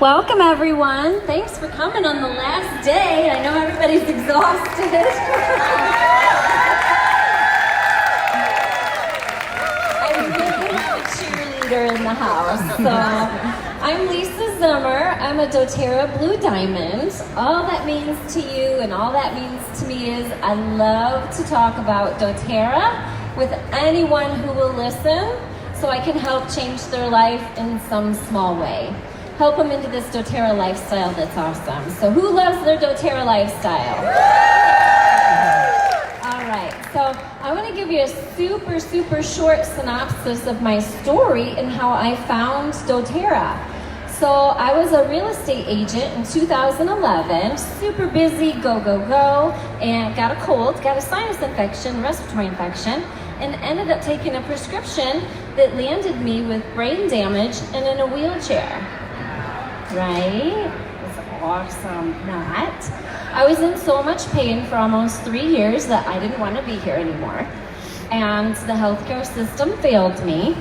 Welcome everyone. Thanks for coming on the last day. I know everybody's exhausted. I really have a cheerleader in the house. So I'm Lisa Zimmer. I'm a doTERRA Blue Diamond. All that means to you and all that means to me is I love to talk about doTERRA with anyone who will listen so I can help change their life in some small way. Help them into this doTERRA lifestyle that's awesome. So who loves their doTERRA lifestyle? All right, so I want to give you a super short synopsis of my story and how I found doTERRA. So I was a real estate agent in 2011, super busy, go, and got a cold, got a sinus infection, respiratory infection, and ended up taking a prescription that landed me with brain damage and in a wheelchair. Right? It's awesome. Not. I was in so much pain for almost 3 years that I didn't want to be here anymore. And the healthcare system failed me.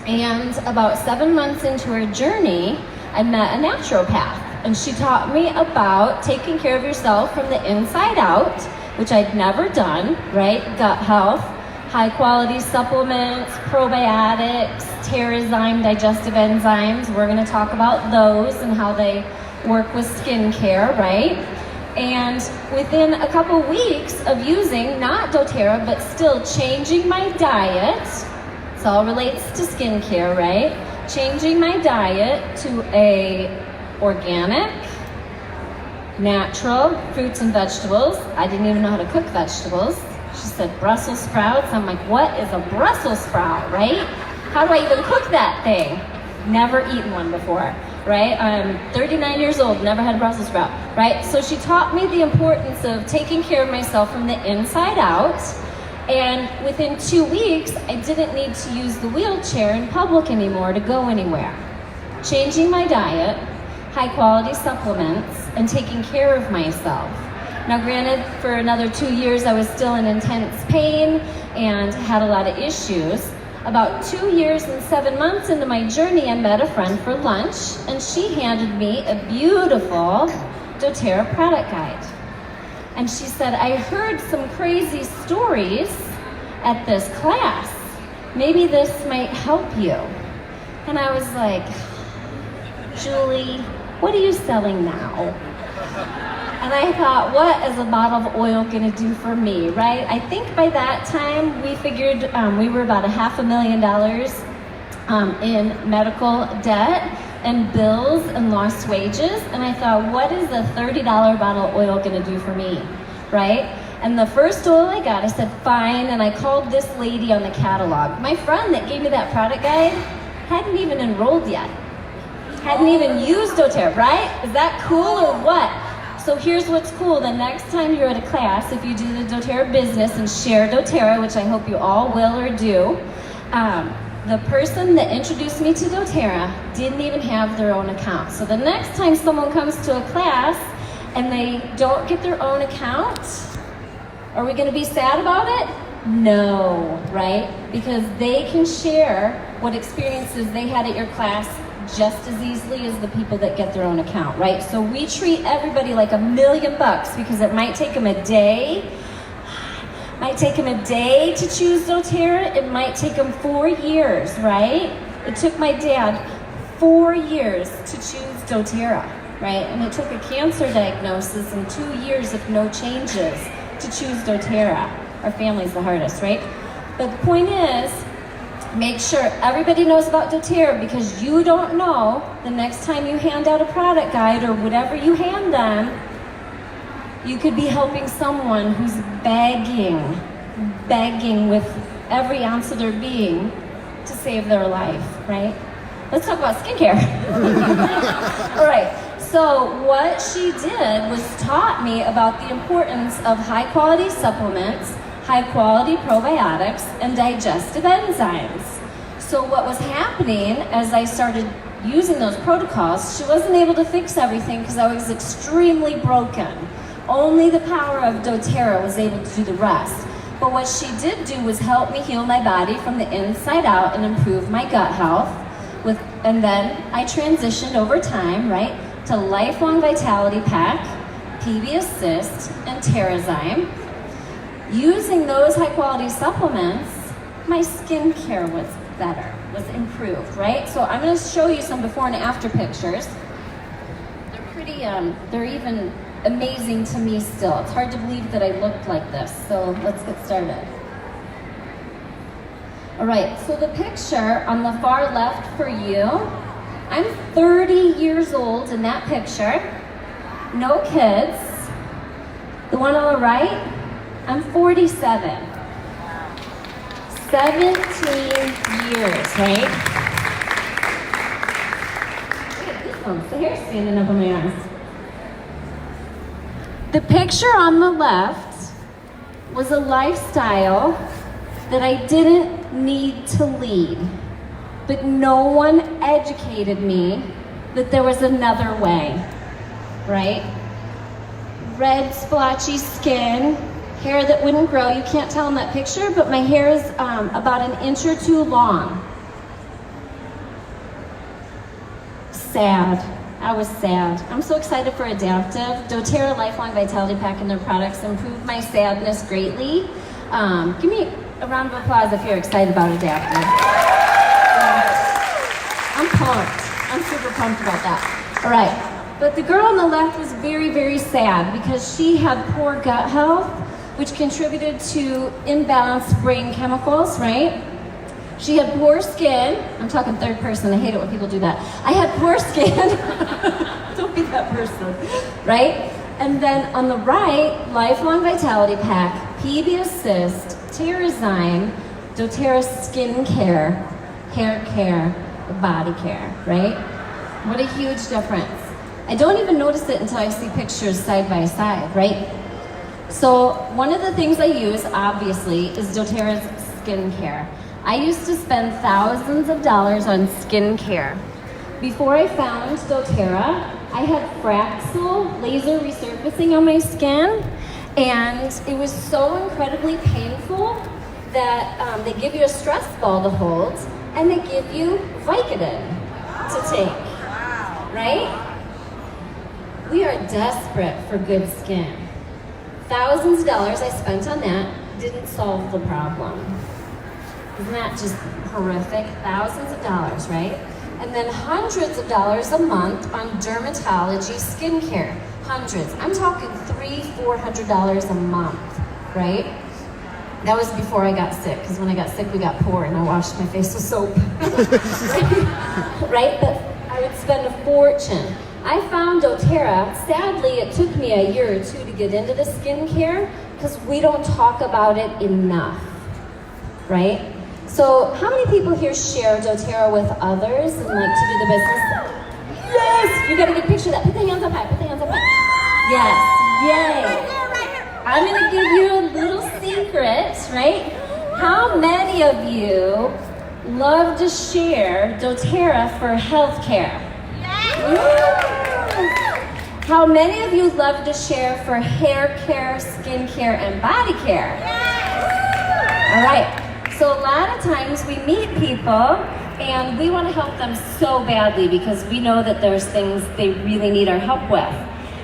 And about 7 months into her journey, I met a naturopath. And she taught me about taking care of yourself from the inside out, which I'd never done, right? Gut health, high quality supplements, probiotics, Terrazyme digestive enzymes. We're going to talk about those and how they work with skincare, right? And within a couple weeks of using, not doTERRA, but still changing my diet, it all relates to skincare, right? Changing my diet to a organic, natural fruits and vegetables. I didn't even know how to cook vegetables. She said Brussels sprouts. I'm like, what is a Brussels sprout, right? How do I even cook that thing? Never eaten one before, right? I'm 39 years old, never had a Brussels sprout, right? So she taught me the importance of taking care of myself from the inside out. And within 2 weeks, I didn't need to use the wheelchair in public anymore to go anywhere. Changing my diet, high quality supplements, and taking care of myself. Now granted, for another 2 years, I was still in intense pain and had a lot of issues. About 2 years and 7 months into my journey, I met a friend for lunch, and she handed me a beautiful doTERRA product guide. And she said, I heard some crazy stories at this class. Maybe this might help you. And I was like, Julie, what are you selling now? And I thought, what is a bottle of oil gonna do for me, right? I think by that time we figured we were about $500,000 in medical debt and bills and lost wages. And I thought, what is a $30 bottle of oil gonna do for me, right? And the first oil I got, I said, fine, and I called this lady on the catalog. My friend that gave me that product guide hadn't even enrolled yet. Hadn't even used doTERRA, right? Is that cool or what? So here's what's cool. The next time you're at a class, if you do the doTERRA business and share doTERRA, which I hope you all will or do, the person that introduced me to doTERRA didn't even have their own account. So the next time someone comes to a class and they don't get their own account, are we going to be sad about it? No, right? Because they can share what experiences they had at your class just as easily as the people that get their own account, right? So we treat everybody like $1 million because it might take them a day. Might take them a day to choose doTERRA. It might take them 4 years, right? It took my dad 4 years to choose doTERRA, right? And it took a cancer diagnosis and 2 years of no changes to choose doTERRA. Our family's the hardest, right? But the point is, make sure everybody knows about doTERRA because you don't know the next time you hand out a product guide or whatever you hand them, you could be helping someone who's begging with every ounce of their being to save their life, right? Let's talk about skincare. All right, so what she did was taught me about the importance of high quality supplements, high quality probiotics, and digestive enzymes. So what was happening as I started using those protocols, she wasn't able to fix everything because I was extremely broken. Only the power of doTERRA was able to do the rest. But what she did do was help me heal my body from the inside out and improve my gut health, And then I transitioned over time, right, to Lifelong Vitality Pack, PB Assist, and TerraZyme. Using those high quality supplements, my skincare was better, was improved, right? So I'm gonna show you some before and after pictures. They're pretty, they're even amazing to me still. It's hard to believe that I looked like this, so let's get started. All right, so the picture on the far left for you, I'm 30 years old in that picture, no kids. The one on the right, I'm 47. 17 years, right? Look at goosebumps, the hair's standing up on my arms. The picture on the left was a lifestyle that I didn't need to lead, but no one educated me that there was another way, right? Red splotchy skin, hair that wouldn't grow. You can't tell in that picture, but my hair is about an inch or two long. Sad. I was sad. I'm so excited for Adaptive. doTERRA Lifelong Vitality Pack and their products improved my sadness greatly. Give me a round of applause if you're excited about Adaptive. I'm pumped. I'm super pumped about that. All right. But the girl on the left was very, very sad because she had poor gut health, which contributed to imbalanced brain chemicals, right? She had poor skin. I'm talking third person. I hate it when people do that. I had poor skin. Don't be that person, right? And then on the right, Lifelong Vitality Pack, PB Assist, TerraZyme, doTERRA Skincare, hair care, body care, right? What a huge difference. I don't even notice it until I see pictures side by side, right? So one of the things I use, obviously, is doTERRA's skincare. I used to spend thousands of dollars on skincare. Before I found doTERRA, I had Fraxel laser resurfacing on my skin, and it was so incredibly painful that they give you a stress ball to hold, and they give you Vicodin to take, right? We are desperate for good skin. Thousands of dollars I spent on that didn't solve the problem. Isn't that just horrific? Thousands of dollars, right? And then hundreds of dollars a month on dermatology skincare. Hundreds. I'm talking $300-400 a month, right? That was before I got sick, because when I got sick, we got poor and I washed my face with soap. Right? But I would spend a fortune. I found doTERRA. Sadly, it took me a year or two to get into the skincare because we don't talk about it enough, right? So how many people here share doTERRA with others and like to do the business? Yes! You got a good picture of that. Put the hands up high. Put the hands up high. Yes. Yay. I'm going to give you a little secret, right? How many of you love to share doTERRA for healthcare? How many of you love to share for hair care, skin care, and body care? All right. So a lot of times we meet people and we want to help them so badly because we know that there's things they really need our help with.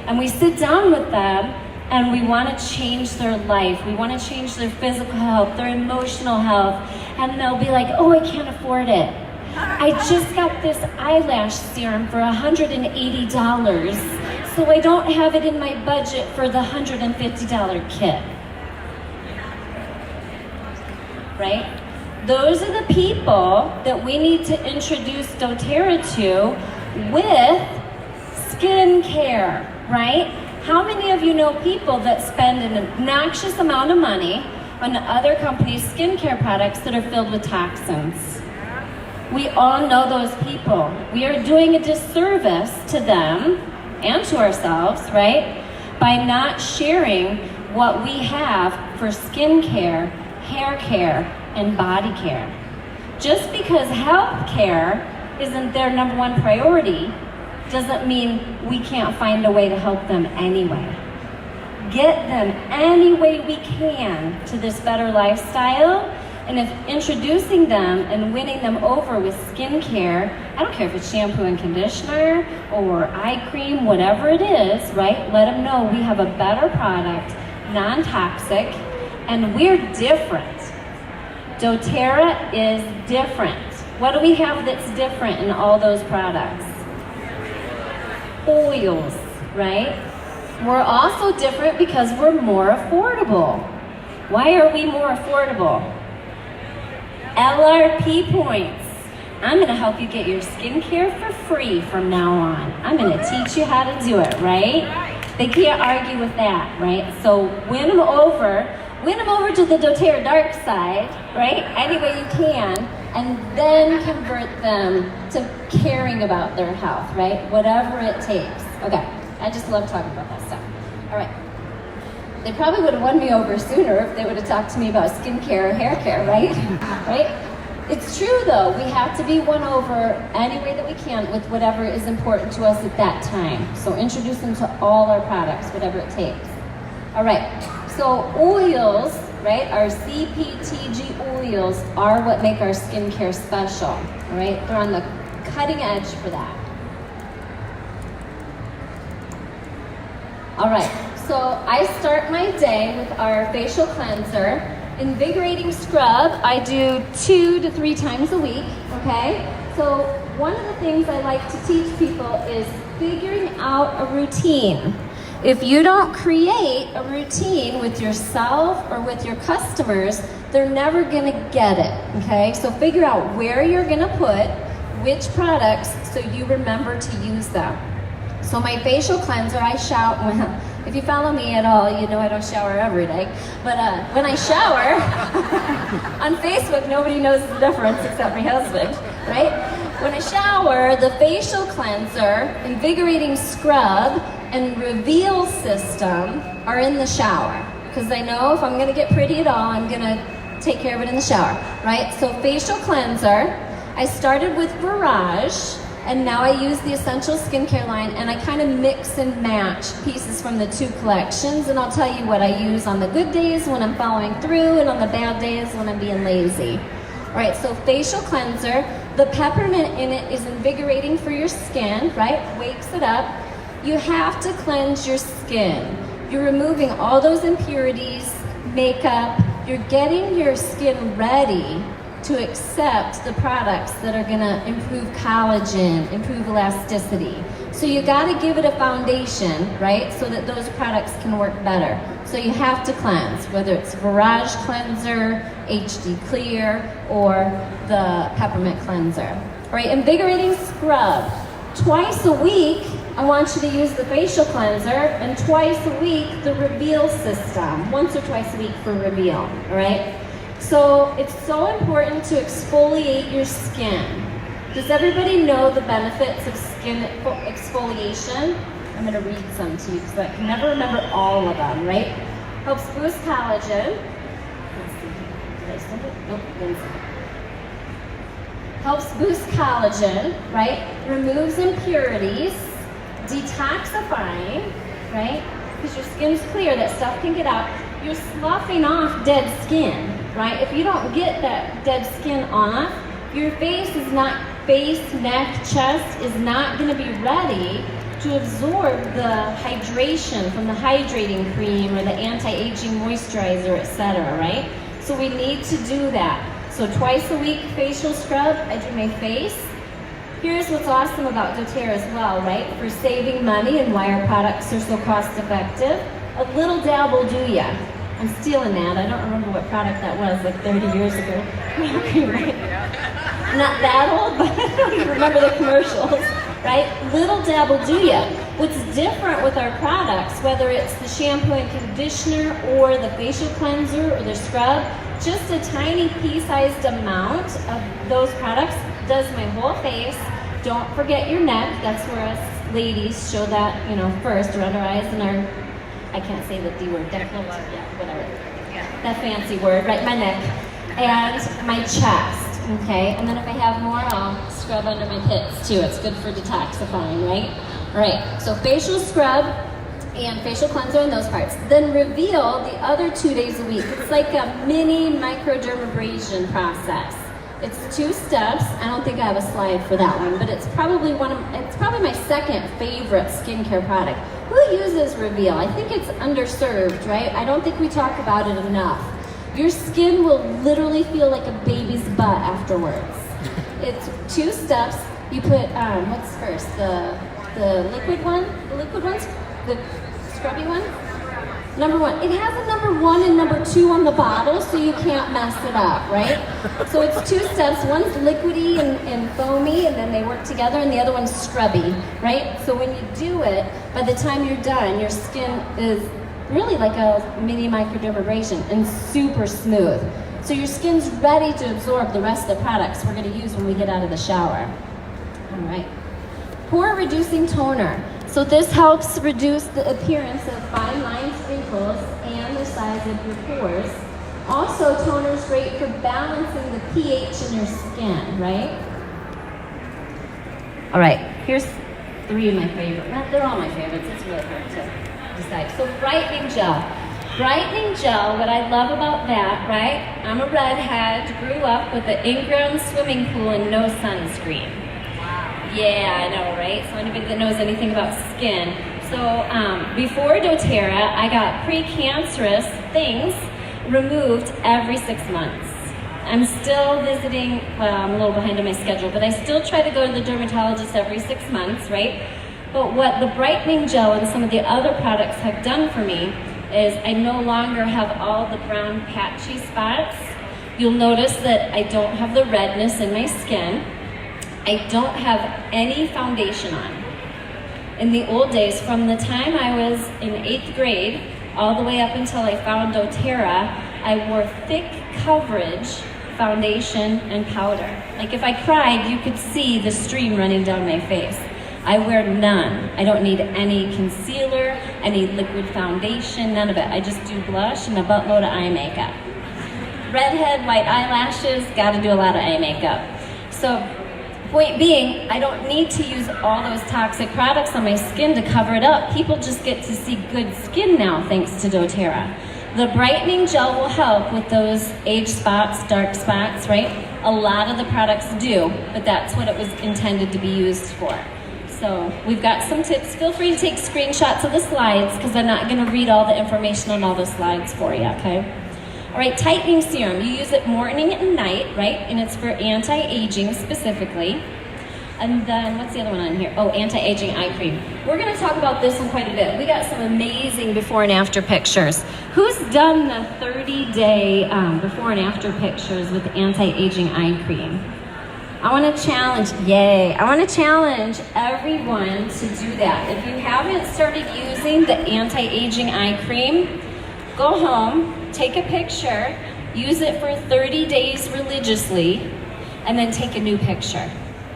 And we sit down with them and we want to change their life. We want to change their physical health, their emotional health. And they'll be like, oh, I can't afford it. I just got this eyelash serum for $180, so I don't have it in my budget for the $150 kit. Right? Those are the people that we need to introduce doTERRA to with skincare, right? How many of you know people that spend an obnoxious amount of money on other companies' skincare products that are filled with toxins? We all know those people. We are doing a disservice to them and to ourselves, right? By not sharing what we have for skincare, hair care, and body care. Just because health care isn't their number one priority doesn't mean we can't find a way to help them anyway. Get them any way we can to this better lifestyle And if introducing them and winning them over with skincare, I don't care if it's shampoo and conditioner or eye cream, whatever it is, right? Let them know we have a better product, non-toxic, and we're different. doTERRA is different. What do we have that's different in all those products? Oils, right? We're also different because we're more affordable. Why are we more affordable? LRP points. I'm going to help you get your skincare for free from now on. I'm going to teach you how to do it, right? They can't argue with that, right? So win them over to the doTERRA dark side, right? Any way you can, and then convert them to caring about their health, right? Whatever it takes. Okay, I just love talking about that stuff. All right. They probably would have won me over sooner if they would have talked to me about skincare or hair care, right? Right? It's true though, we have to be won over any way that we can with whatever is important to us at that time. So introduce them to all our products, whatever it takes. All right, so oils, right, our CPTG oils are what make our skincare special, all right? They're on the cutting edge for that. All right, so I start my day with our facial cleanser. Invigorating scrub, I do 2 to 3 times a week, okay? So one of the things I like to teach people is figuring out a routine. If you don't create a routine with yourself or with your customers, they're never gonna get it, okay? So figure out where you're gonna put which products so you remember to use them. So my facial cleanser, I shower, well, if you follow me at all, you know I don't shower every day. But when I shower, on Facebook, nobody knows the difference except my husband, right? When I shower, the facial cleanser, invigorating scrub, and reveal system are in the shower. Because I know if I'm gonna get pretty at all, I'm gonna take care of it in the shower, right? So facial cleanser, I started with Barrage, and now I use the Essential Skincare line, and I kind of mix and match pieces from the 2 collections, and I'll tell you what I use on the good days when I'm following through, and on the bad days when I'm being lazy. All right, so facial cleanser, the peppermint in it is invigorating for your skin, right? Wakes it up. You have to cleanse your skin. You're removing all those impurities, makeup, you're getting your skin ready to accept the products that are gonna improve collagen, improve elasticity. So you gotta give it a foundation, right? So that those products can work better. So you have to cleanse, whether it's Barrage Cleanser, HD Clear, or the Peppermint Cleanser. All right, invigorating scrub. Twice a week, I want you to use the facial cleanser, and twice a week, the reveal system. Once or twice a week for reveal, all right? So it's so important to exfoliate your skin. Does everybody know the benefits of skin exfoliation? I'm gonna read some to you because I can never remember all of them, right? Helps boost collagen. Let's see, did I send it? Nope, didn't send it. Helps boost collagen, right? Removes impurities, detoxifying, right? Because your skin's clear, that stuff can get out. You're sloughing off dead skin, right? If you don't get that dead skin off, your face, neck, chest is not gonna be ready to absorb the hydration from the hydrating cream or the anti-aging moisturizer, etc., right? So we need to do that. So twice a week facial scrub, I do my face. Here's what's awesome about doTERRA as well, right? For saving money and why our products are so cost effective. A little dab will do ya. I'm stealing that. I don't remember what product that was, like 30 years ago. Right? Not that old, but I don't even remember the commercials, right? Little dab will do ya. What's different with our products, whether it's the shampoo and conditioner or the facial cleanser or the scrub, just a tiny pea-sized amount of those products does my whole face. Don't forget your neck. That's where us ladies show that, first, around our eyes and our, I can't say the D word, whatever. That fancy word, right? My neck and my chest, okay? And then if I have more, I'll scrub under my pits too. It's good for detoxifying, right? All right, so facial scrub, and facial cleanser and those parts. Then Reveal the other 2 days a week. It's like a mini microdermabrasion process. It's 2 steps. I don't think I have a slide for that one, but it's probably my second favorite skincare product. Who uses Reveal? I think it's underserved, right? I don't think we talk about it enough. Your skin will literally feel like a baby's butt afterwards. It's 2 steps. You put, what's first? The liquid one? The liquid ones? The scrubby one? Number 1. It has a number 1 and number 2 on the bottle, so you can't mess it up, right? So it's 2 steps. One's liquidy and foamy, and then they work together, and the other one's scrubby, right? So when you do it, by the time you're done, your skin is really like a mini microdermabrasion and super smooth. So your skin's ready to absorb the rest of the products we're going to use when we get out of the shower. All right. Pore reducing toner. So this helps reduce the appearance of fine lines, wrinkles, and the size of your pores. Also, toner is great for balancing the pH in your skin, right? All right, here's 3 of my favorites. Well, they're all my favorites. It's really hard to decide. So Brightening Gel. Brightening Gel, what I love about that, right? I'm a redhead, grew up with an in-ground swimming pool and no sunscreen. Yeah, I know, right? So anybody that knows anything about skin. So before doTERRA, I got precancerous things removed every 6 months. I'm still visiting, well, I'm a little behind on my schedule, but I still try to go to the dermatologist every 6 months, right? But what the Brightening Gel and some of the other products have done for me is I no longer have all the brown patchy spots. You'll notice that I don't have the redness in my skin. I don't have any foundation on. In the old days, from the time I was in 8th grade, all the way up until I found doTERRA, I wore thick coverage foundation and powder. Like if I cried, you could see the stream running down my face. I wear none. I don't need any concealer, any liquid foundation, none of it. I just do blush and a buttload of eye makeup. Redhead, white eyelashes, gotta do a lot of eye makeup. So, point being, I don't need to use all those toxic products on my skin to cover it up. People just get to see good skin now thanks to doTERRA. The Brightening Gel will help with those age spots, dark spots, right? A lot of the products do, but that's what it was intended to be used for. So we've got some tips. Feel free to take screenshots of the slides because I'm not going to read all the information on all the slides for you, okay? All right, tightening serum. You use it morning and night, right? And it's for anti-aging specifically. And then, what's the other one on here? Oh, anti-aging eye cream. We're gonna talk about this one quite a bit. We got some amazing before and after pictures. Who's done the 30-day before and after pictures with anti-aging eye cream? I wanna challenge, yay. I wanna challenge everyone to do that. If you haven't started using the anti-aging eye cream, go home, take a picture, use it for 30 days religiously, and then take a new picture.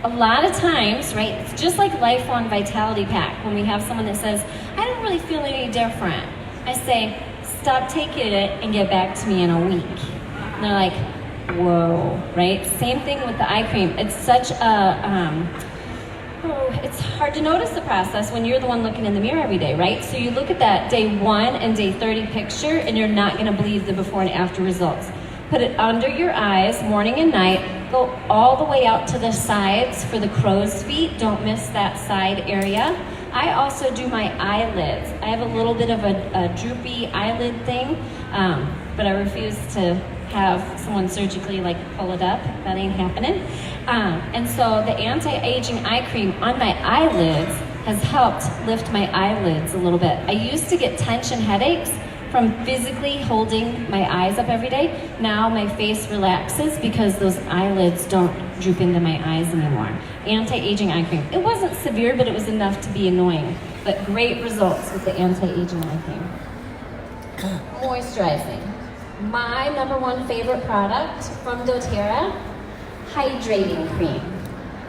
A lot of times, right, it's just like Lifelong Vitality Pack. When we have someone that says, I don't really feel any different, I say, stop taking it and get back to me in a week. And they're like, whoa, right? Same thing with the eye cream. It's such a, it's hard to notice the process when you're the one looking in the mirror every day, right? So you look at that day 1 and day 30 picture and you're not gonna believe the before and after results. Put it under your eyes, morning and night. Go all the way out to the sides for the crow's feet. Don't miss that side area. I also do my eyelids. I have a little bit of a droopy eyelid thing, but I refuse to have someone surgically like pull it up. That ain't happening. And so the anti-aging eye cream on my eyelids has helped lift my eyelids a little bit. I used to get tension headaches from physically holding my eyes up every day. Now my face relaxes because those eyelids don't droop into my eyes anymore. Anti-aging eye cream. It wasn't severe, but it was enough to be annoying. But great results with the anti-aging eye cream. Moisturizing. My #1 favorite product from doTERRA, Hydrating Cream.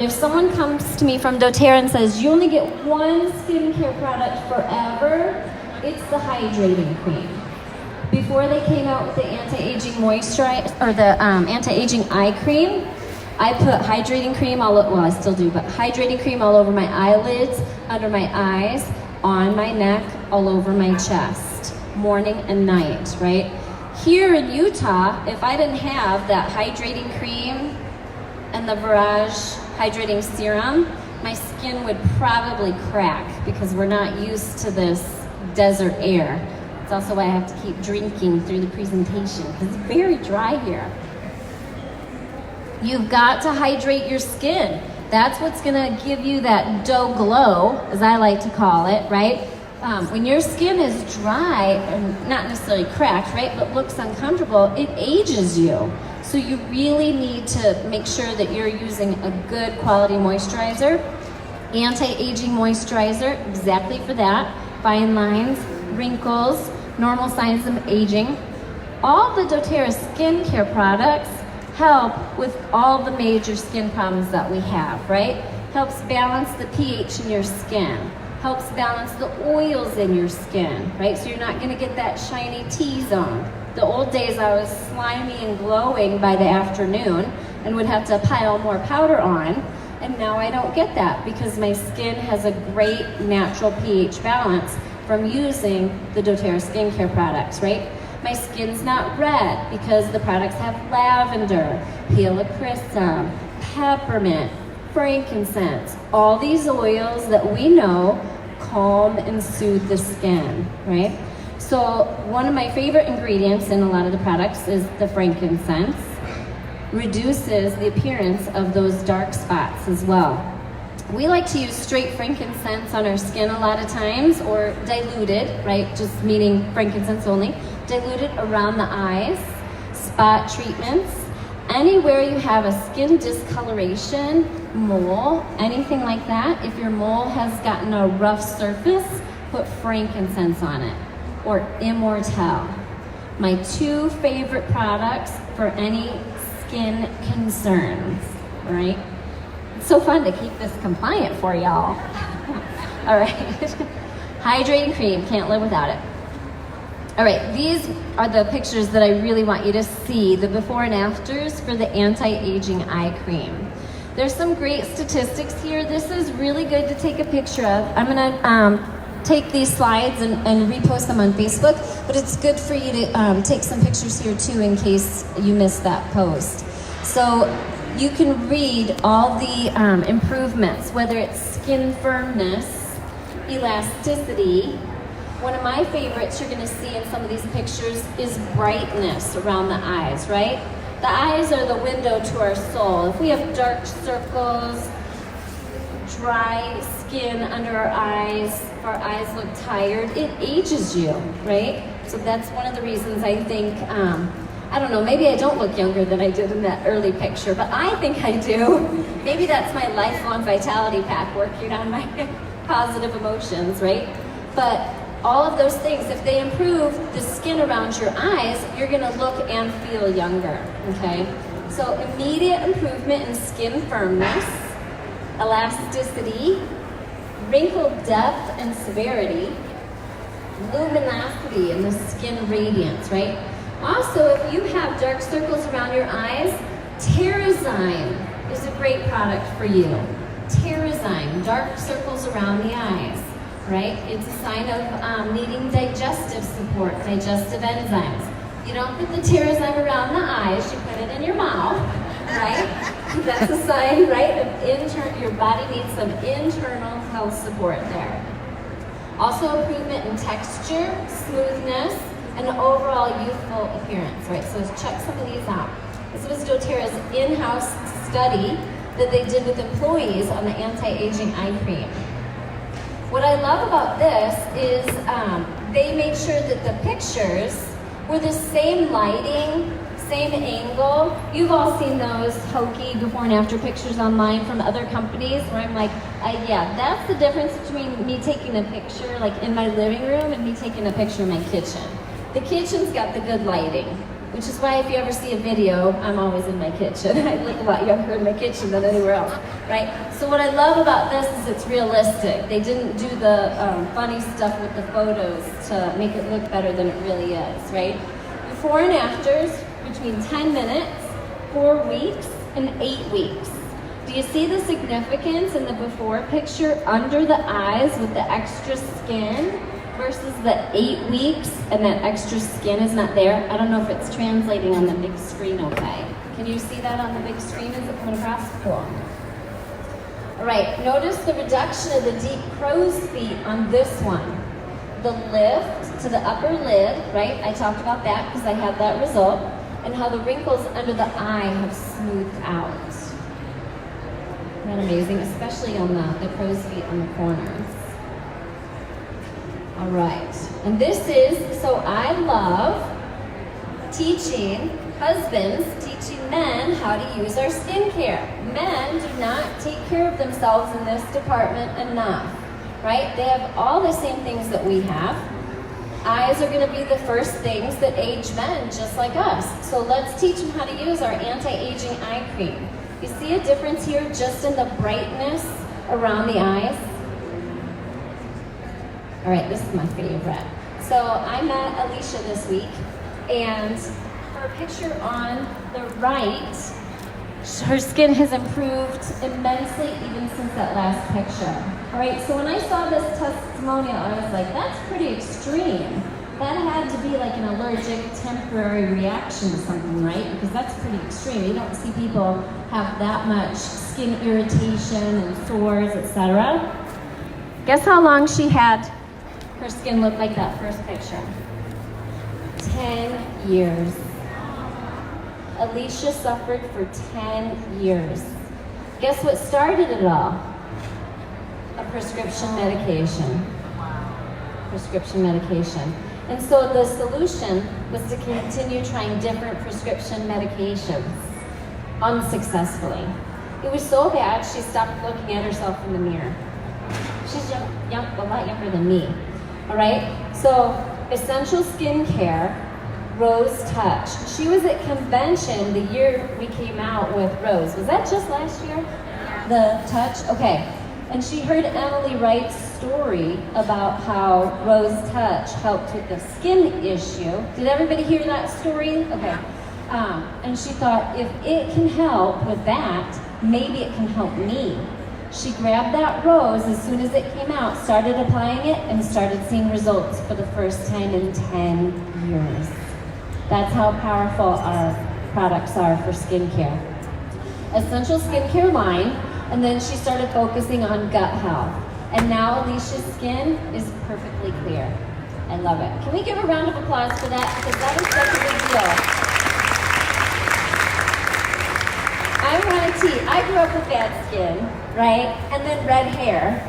If someone comes to me from doTERRA and says, you only get one skincare product forever, it's the Hydrating Cream. Before they came out with the anti-aging moisturizer, or the anti-aging eye cream, I put hydrating cream all over, well I still do, but hydrating cream all over my eyelids, under my eyes, on my neck, all over my chest, morning and night, right? Here in Utah, if I didn't have that hydrating cream and the Virage hydrating serum, my skin would probably crack because we're not used to this desert air. It's also why I have to keep drinking through the presentation because it's very dry here. You've got to hydrate your skin. That's what's gonna give you that dough glow, as I like to call it, right? When your skin is dry and not necessarily cracked, right, but looks uncomfortable, it ages you. So you really need to make sure that you're using a good quality moisturizer, anti-aging moisturizer, exactly for that, fine lines, wrinkles, normal signs of aging. All the doTERRA skincare products help with all the major skin problems that we have, right? Helps balance the pH in your skin, helps balance the oils in your skin, right? So you're not gonna get that shiny T-zone. The old days I was slimy and glowing by the afternoon and would have to pile more powder on, and now I don't get that because my skin has a great natural pH balance from using the doTERRA skincare products, right? My skin's not red because the products have lavender, helichrysum, peppermint, frankincense, all these oils that we know calm and soothe the skin, right? So one of my favorite ingredients in a lot of the products is the frankincense. Reduces the appearance of those dark spots as well. We like to use straight frankincense on our skin a lot of times, or diluted, right? Just meaning frankincense only. Diluted around the eyes, spot treatments, anywhere you have a skin discoloration, mole, anything like that. If your mole has gotten a rough surface, put frankincense on it, or Immortelle. My two favorite products for any skin concerns, right? It's so fun to keep this compliant for y'all. All right, hydrating cream, can't live without it. All right, these are the pictures that I really want you to see, the before and afters for the anti-aging eye cream. There's some great statistics here. This is really good to take a picture of. I'm gonna take these slides and repost them on Facebook, but it's good for you to take some pictures here too in case you missed that post. So you can read all the improvements, whether it's skin firmness, elasticity. One of my favorites you're gonna see in some of these pictures is brightness around the eyes, right? The eyes are the window to our soul. If we have dark circles, dry skin under our eyes, if our eyes look tired, it ages you, right? So that's one of the reasons I think, I don't know, maybe I don't look younger than I did in that early picture, but I think I do. Maybe that's my lifelong vitality pack working on my positive emotions, right? But all of those things, if they improve the skin around your eyes, you're gonna look and feel younger, okay? So immediate improvement in skin firmness, elasticity, wrinkle depth and severity, luminosity and the skin radiance, right? Also, if you have dark circles around your eyes, TerraZyme is a great product for you. TerraZyme, dark circles around the eyes, right? It's a sign of needing digestive support, digestive enzymes. You don't put the TerraZyme around the eyes, you put it in your mouth, right? That's a sign, right, of your body needs some internal health support there. Also improvement in texture, smoothness, and overall youthful appearance, right? So check some of these out. This was doTERRA's in-house study that they did with employees on the anti-aging eye cream. What I love about this is they made sure that the pictures were the same lighting, same angle. You've all seen those hokey before and after pictures online from other companies where I'm like, yeah, that's the difference between me taking a picture like in my living room and me taking a picture in my kitchen. The kitchen's got the good lighting, which is why if you ever see a video, I'm always in my kitchen. I look a lot younger in my kitchen than anywhere else, right? So what I love about this is it's realistic. They didn't do the funny stuff with the photos to make it look better than it really is, right? Before and afters, between 10 minutes, 4 weeks, and 8 weeks. Do you see the significance in the before picture under the eyes with the extra skin? versus the 8 weeks and that extra skin is not there. I don't know if it's translating on the big screen okay. Can you see that on the big screen? Is it coming across? Cool. All right, notice the reduction of the deep crow's feet on this one. The lift to the upper lid, right? I talked about that because I had that result. And how the wrinkles under the eye have smoothed out. Isn't that amazing? Especially on the crow's feet on the corners. All right, and this is, so I love teaching husbands, teaching men how to use our skincare. Men do not take care of themselves in this department enough, right? They have all the same things that we have. Eyes are going to be the first things that age men, just like us. So let's teach them how to use our anti-aging eye cream. You see a difference here just in the brightness around the eyes? All right, this is my favorite. So I met Alicia this week, and her picture on the right, her skin has improved immensely even since that last picture. All right, so when I saw this testimonial, I was like, that's pretty extreme. That had to be like an allergic temporary reaction to something, right? Because that's pretty extreme. You don't see people have that much skin irritation and sores, etc. Guess how long she had her skin look like that first picture? 10 years. Alicia suffered for 10 years. Guess what started it all? A prescription medication. Prescription medication. And so the solution was to continue trying different prescription medications unsuccessfully. It was so bad, she stopped looking at herself in the mirror. She's a lot younger than me. All right? So, Essential Skincare, Rose Touch. She was at convention the year we came out with Rose. Was that just last year? The Touch? Okay. And she heard Emily Wright's story about how Rose Touch helped with the skin issue. Did everybody hear that story? Okay. And she thought, if it can help with that, maybe it can help me. She grabbed that rose as soon as it came out, started applying it, and started seeing results for the first time in 10 years. That's how powerful our products are for skincare. Essential Skincare line, and then she started focusing on gut health. And now Alicia's skin is perfectly clear. I love it. Can we give a round of applause for that? Because that is such a big deal. I want to teach. I grew up with bad skin, right? And then red hair.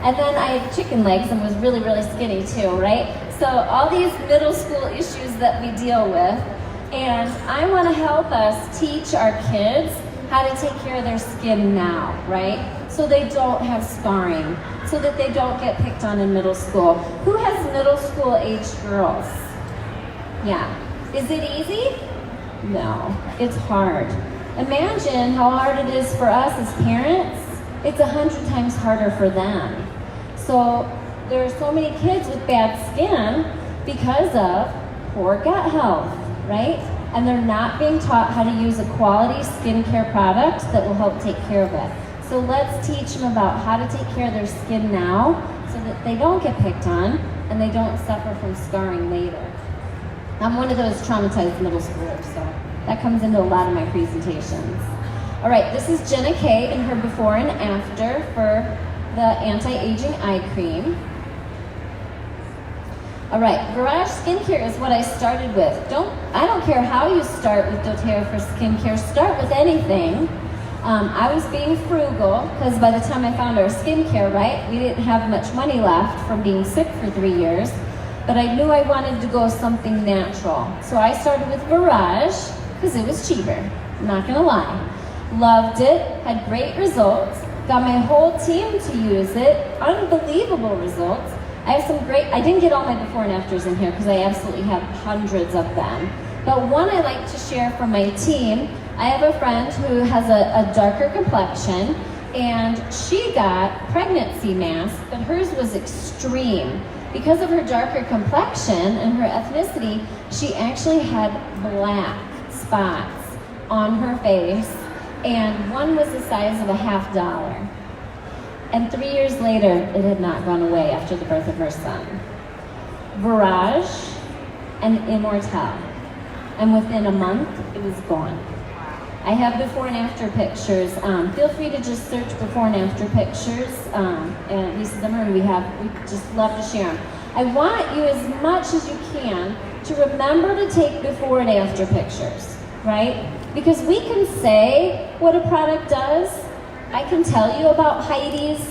And then I had chicken legs and was really, really skinny too, right? So all these middle school issues that we deal with. And I want to help us teach our kids how to take care of their skin now, right? So they don't have scarring, so that they don't get picked on in middle school. Who has middle school aged girls? Yeah. Is it easy? No, it's hard. Imagine how hard it is for us as parents. It's 100 times harder for them. So there are so many kids with bad skin because of poor gut health, right? And they're not being taught how to use a quality skincare product that will help take care of it. So let's teach them about how to take care of their skin now so that they don't get picked on and they don't suffer from scarring later. I'm one of those traumatized middle schoolers, so that comes into a lot of my presentations. All right, this is Jenna Kay in her before and after for the anti-aging eye cream. All right, Garage Skincare is what I started with. I don't care how you start with doTERRA for skincare, start with anything. I was being frugal because by the time I found our skincare, right, we didn't have much money left from being sick for 3 years, but I knew I wanted to go something natural. So I started with Garage because it was cheaper, I'm not gonna lie. Loved it, had great results, got my whole team to use it, unbelievable results. I have some I didn't get all my before and afters in here because I absolutely have hundreds of them. But one I like to share from my team, I have a friend who has a darker complexion and she got pregnancy mask, but hers was extreme. Because of her darker complexion and her ethnicity, she actually had black spots on her face and one was the size of a $50. And 3 years later, it had not gone away after the birth of her son. Virage, and Immortelle. And within a month, it was gone. I have before and after pictures. Feel free to just search before and after pictures at Lisa Zimmer, and we just love to share them. I want you, as much as you can, to remember to take before and after pictures, right? Because we can say what a product does. I can tell you about Heidi's,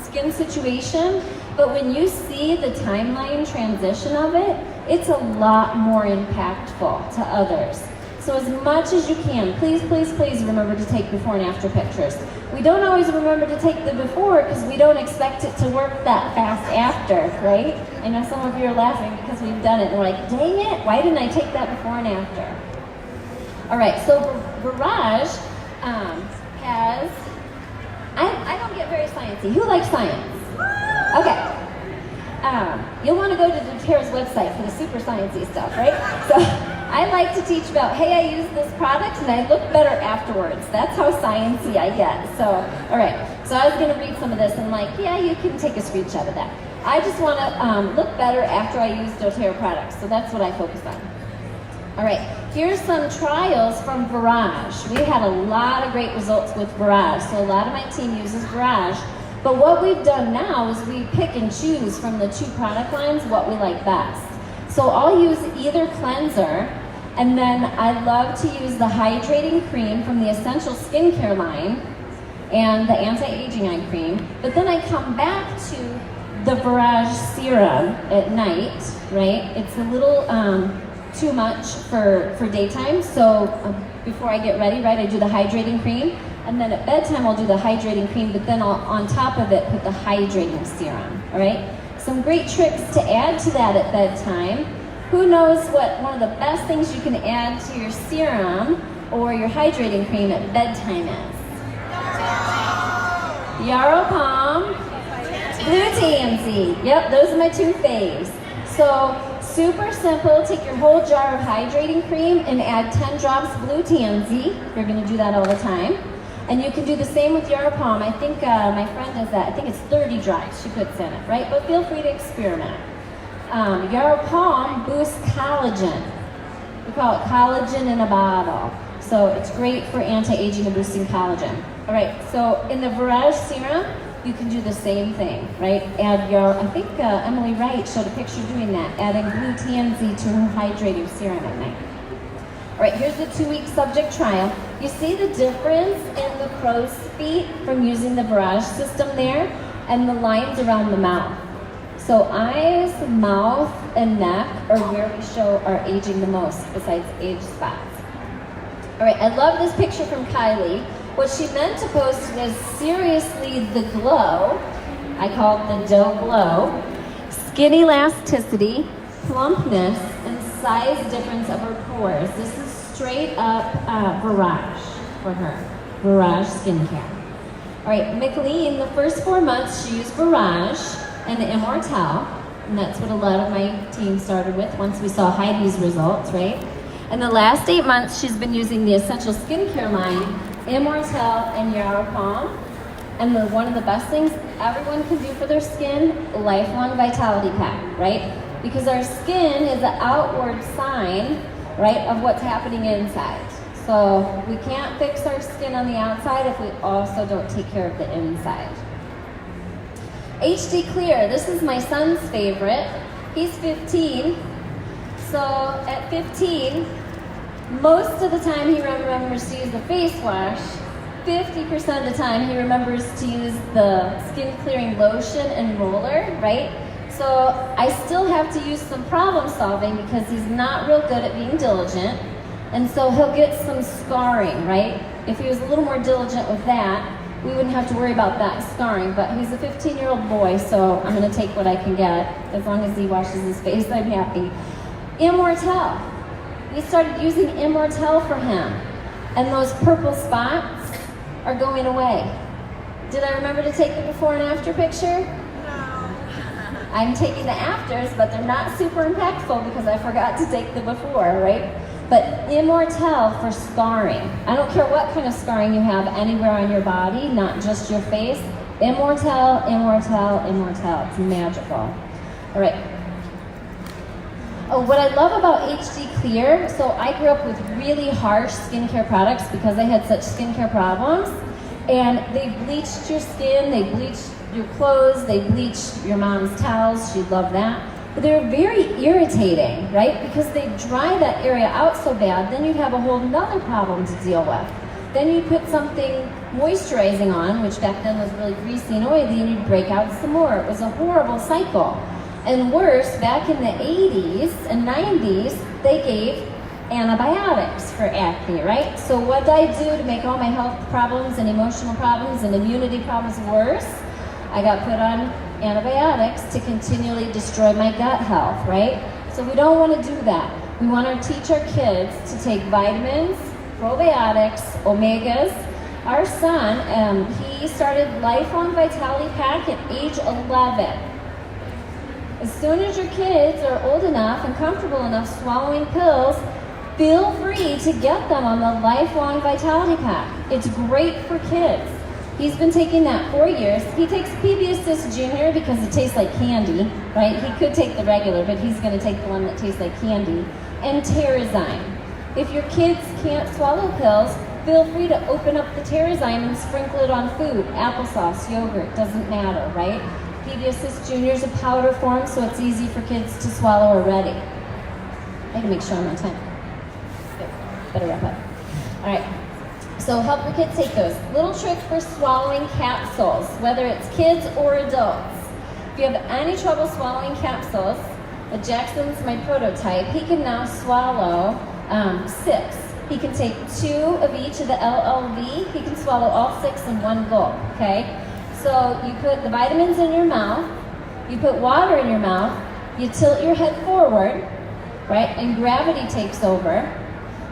skin situation, but when you see the timeline transition of it, it's a lot more impactful to others. So as much as you can, please, please, please remember to take before and after pictures. We don't always remember to take the before because we don't expect it to work that fast after, right? I know some of you are laughing because we've done it and we're like, dang it, why didn't I take that before and after? All right, so Virage has, I don't get very sciencey. Who likes science? Okay. You'll want to go to DoTERRA's website for the super sciencey stuff, right? So I like to teach about, hey, I use this product and I look better afterwards. That's how sciencey I get. So, all right. So I was going to read some of this and yeah, you can take a screenshot of that. I just want to look better after I use doTERRA products. So that's what I focus on. All right. Here's some trials from Virage. We had a lot of great results with Virage. So a lot of my team uses Virage. But what we've done now is we pick and choose from the 2 product lines what we like best. So I'll use either cleanser, and then I love to use the Hydrating Cream from the Essential Skincare line and the Anti-Aging Eye Cream. But then I come back to the Virage Serum at night, right? It's a little too much for daytime, so before I get ready, right, I do the Hydrating Cream. And then at bedtime, I'll do the Hydrating Cream, but then I'll, on top of it, put the Hydrating Serum, all right? Some great tricks to add to that at bedtime. Who knows what one of the best things you can add to your serum or your Hydrating Cream at bedtime is? Yarrow Palm, Blue Tansy. Yep, those are my 2 faves. So super simple, take your whole jar of Hydrating Cream and add 10 drops Blue Tansy. You're gonna do that all the time. And you can do the same with Yarrow Palm. I think my friend does that. I think it's 30 drops she puts in it, right? But feel free to experiment. Yarrow Palm boosts collagen. We call it collagen in a bottle. So it's great for anti-aging and boosting collagen. All right, so in the Virage Serum, you can do the same thing, right? Add I think Emily Wright showed a picture doing that, adding Blue Tansy to her Hydrating Serum at night. All right, here's the 2-week subject trial. You see the difference in the crow's feet from using the Virage system there, and the lines around the mouth. So eyes, mouth, and neck are where we show our aging the most, besides age spots. All right, I love this picture from Kylie. What she meant to post was seriously the glow. I call it the dough glow. Skin elasticity, plumpness, and size difference of her pores. This is straight up Virage for her, Virage Skincare. All right, McLean, the first 4 months she used Virage and Immortelle, and that's what a lot of my team started with once we saw Heidi's results, right? And the last 8 months she's been using the Essential Skincare line, Immortelle and Yarrow Palm. And one of the best things everyone can do for their skin, lifelong vitality pack, right? Because our skin is an outward sign, right, of what's happening inside. So we can't fix our skin on the outside if we also don't take care of the inside. HD Clear, this is my son's favorite. He's 15. So at 15, most of the time he remembers to use the face wash. 50% of the time he remembers to use the skin clearing lotion and roller, right? So I still have to use some problem solving because he's not real good at being diligent. And so he'll get some scarring, right? If he was a little more diligent with that, we wouldn't have to worry about that scarring. But he's a 15-year-old boy, so I'm gonna take what I can get. As long as he washes his face, I'm happy. Immortelle. We started using Immortelle for him. And those purple spots are going away. Did I remember to take the before and after picture? I'm taking the afters, but they're not super impactful because I forgot to take the before, right? But Immortelle for scarring. I don't care what kind of scarring you have anywhere on your body, not just your face. Immortelle, Immortelle, Immortelle. It's magical. All right. Oh, what I love about HD Clear, so I grew up with really harsh skincare products because I had such skincare problems. And they bleached your skin, they bleached your clothes, they bleached your mom's towels, she loved that. But they were very irritating, right? Because they dry that area out so bad, then you'd have a whole nother problem to deal with. Then you put something moisturizing on, which back then was really greasy and oily, and you'd break out some more. It was a horrible cycle. And worse, back in the 80s and 90s, they gave antibiotics for acne, right? So what did I do to make all my health problems and emotional problems and immunity problems worse? I got put on antibiotics to continually destroy my gut health, right? So we don't want to do that. We want to teach our kids to take vitamins, probiotics, omegas. Our son, he started Lifelong Vitality Pack at age 11. As soon as your kids are old enough and comfortable enough swallowing pills, feel free to get them on the Lifelong Vitality Pack. It's great for kids. He's been taking that 4 years. He takes PB Assist Junior because it tastes like candy, right? He could take the regular, but he's going to take the one that tastes like candy. And Terrazyme. If your kids can't swallow pills, feel free to open up the Terrazyme and sprinkle it on food. Applesauce, yogurt, doesn't matter, right? PB Assist Junior is a powder form, so it's easy for kids to swallow already. I gotta make sure I'm on time. Good. Better wrap up. All right. So help your kids take those. Little trick for swallowing capsules, whether it's kids or adults. If you have any trouble swallowing capsules, Jackson's my prototype. He can now swallow 6. He can take 2 of each of the LLV. He can swallow all 6 in one gulp, okay? So you put the vitamins in your mouth, you put water in your mouth, you tilt your head forward, right? And gravity takes over.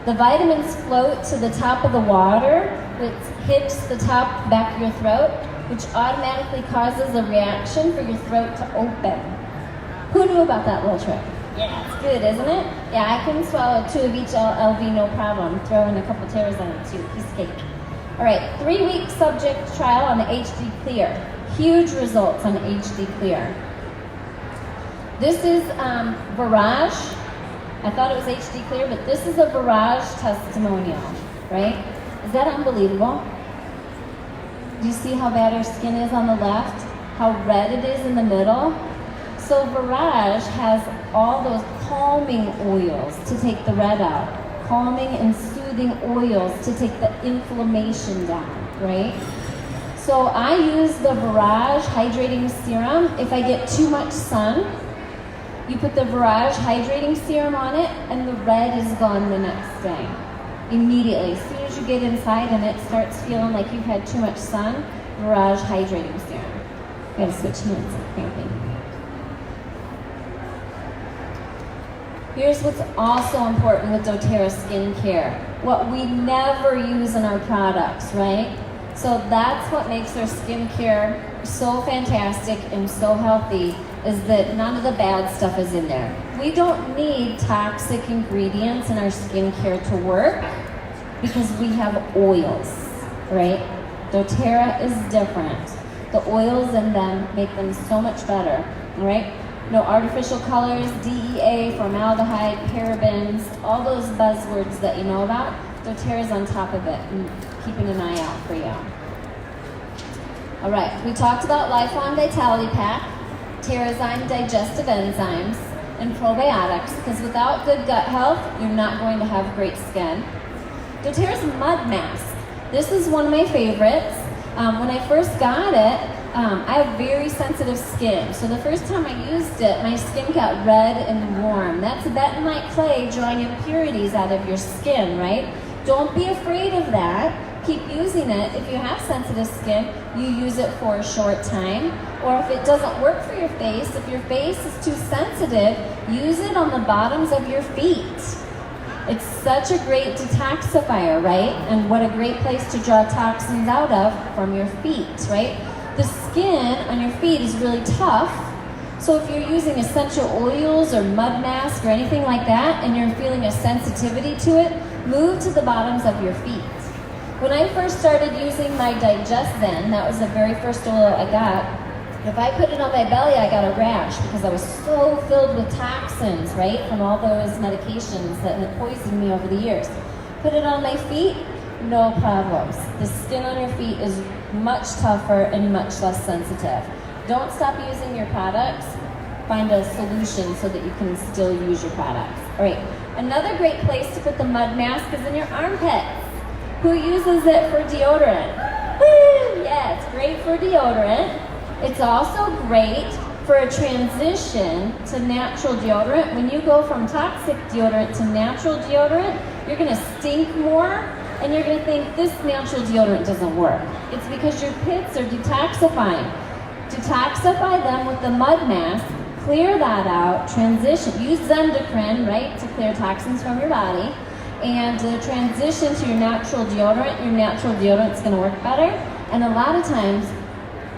The vitamins float to the top of the water, which hits the top back of your throat, which automatically causes a reaction for your throat to open. Who knew about that little trick? Yeah, it's good, isn't it? Yeah, I can swallow 2 of each LV, no problem. Throw in a couple Terrazyme too, piece of cake. All right, 3-week subject trial on the HD Clear. Huge results on HD Clear. This is Barrage. I thought it was HD Clear, but this is a Barrage testimonial, right? Is that unbelievable? Do you see how bad our skin is on the left? How red it is in the middle? So Barrage has all those calming oils to take the red out. Calming and soothing oils to take the inflammation down, right? So I use the Barrage Hydrating Serum. If I get too much sun, you put the Barrage Hydrating Serum on it and the red is gone the next day. Immediately, as soon as you get inside and it starts feeling like you've had too much sun, Barrage Hydrating Serum. I gotta switch hands, it's cramping. Here's what's also important with doTERRA Skincare. What we never use in our products, right? So that's what makes our skincare so fantastic and so healthy, is that none of the bad stuff is in there. We don't need toxic ingredients in our skincare to work because we have oils, right? doTERRA is different. The oils in them make them so much better, all right? No artificial colors, DEA, formaldehyde, parabens, all those buzzwords that you know about. doTERRA's on top of it and keeping an eye out for you. All right, we talked about Lifelong Vitality Pack, Terrazyme digestive enzymes, and probiotics, because without good gut health, you're not going to have great skin. doTERRA's Mud Mask. This is one of my favorites. When I first got it, I have very sensitive skin. So the first time I used it, my skin got red and warm. That's bentonite clay drawing impurities out of your skin, right? Don't be afraid of that. Keep using it. If you have sensitive skin, you use it for a short time. Or if it doesn't work for your face, if your face is too sensitive, use it on the bottoms of your feet. It's such a great detoxifier, right? And what a great place to draw toxins out of from your feet, right? The skin on your feet is really tough. So if you're using essential oils or mud mask or anything like that, and you're feeling a sensitivity to it, move to the bottoms of your feet. When I first started using my Digest Zen, that was the very first oil I got, If I put it on my belly, I got a rash because I was so filled with toxins, right, from all those medications that had poisoned me over the years. Put it on my feet, no problems. The skin on your feet is much tougher and much less sensitive. Don't stop using your products. Find a solution so that you can still use your products. All right, another great place to put the mud mask is in your armpits. Who uses it for deodorant? Woo! Yeah, it's great for deodorant. It's also great for a transition to natural deodorant. When you go from toxic deodorant to natural deodorant, you're gonna stink more and you're gonna think this natural deodorant doesn't work. It's because your pits are detoxifying. Detoxify them with the mud mask, clear that out, transition. Use Zimmer, right, to clear toxins from your body. And to transition to your natural deodorant's gonna work better. And a lot of times,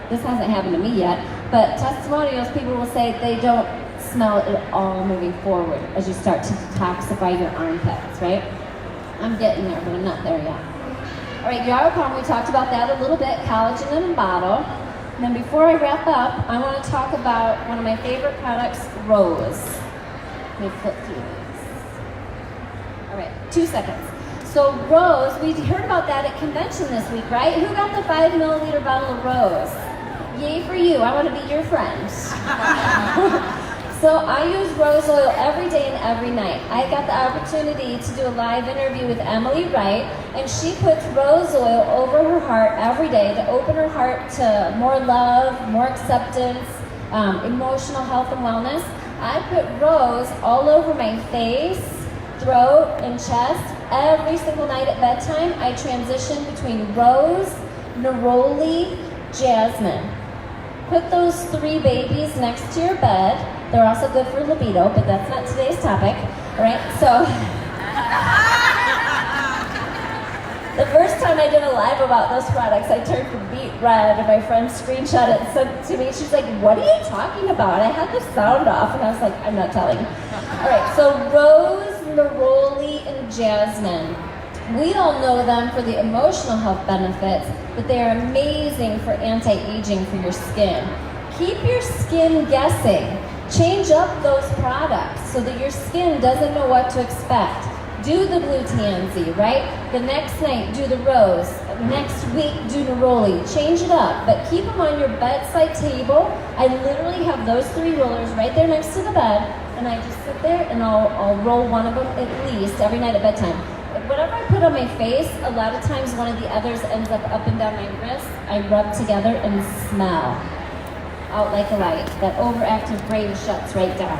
this hasn't happened to me yet, but testimonials, people will say they don't smell it at all moving forward as you start to detoxify your armpits, right? I'm getting there, but I'm not there yet. All right, Yaropalm, we talked about that a little bit, collagen in a bottle. And then before I wrap up, I want to talk about one of my favorite products, Rose. Let me flip through these. All right, 2 seconds. So Rose, we heard about that at convention this week, right? Who got the 5 milliliter bottle of Rose? Yay for you, I want to be your friend. So I use rose oil every day and every night. I got the opportunity to do a live interview with Emily Wright, and she puts rose oil over her heart every day to open her heart to more love, more acceptance, emotional health and wellness. I put rose all over my face, throat, and chest. Every single night at bedtime, I transition between rose, neroli, jasmine. Put those 3 babies next to your bed. They're also good for libido, but that's not today's topic. All right, so the first time I did a live about those products, I turned beet red, and my friend screenshot it and sent it to me. She's like, "What are you talking about?" I had the sound off, and I was like, "I'm not telling." All right, so rose, neroli, and jasmine. We all know them for the emotional health benefits, but they are amazing for anti-aging for your skin. Keep your skin guessing. Change up those products so that your skin doesn't know what to expect. Do the blue tansy, right? The next night, do the rose. Next week, do neroli. Change it up, but keep them on your bedside table. I literally have those 3 rollers right there next to the bed, and I just sit there and I'll roll one of them at least every night at bedtime. Whatever I put on my face, a lot of times one of the others ends up and down my wrist. I rub together and smell out like a light. That overactive brain shuts right down.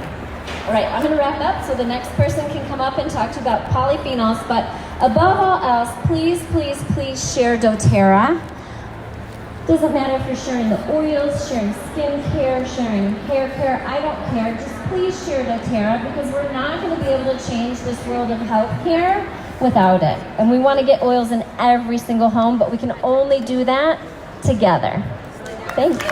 All right, I'm gonna wrap up so the next person can come up and talk to you about polyphenols, but above all else, please, please, please share doTERRA. Doesn't matter if you're sharing the oils, sharing skincare, sharing hair care, I don't care. Just please share doTERRA because we're not gonna be able to change this world of healthcare without it. And we want to get oils in every single home, but we can only do that together. Thank you.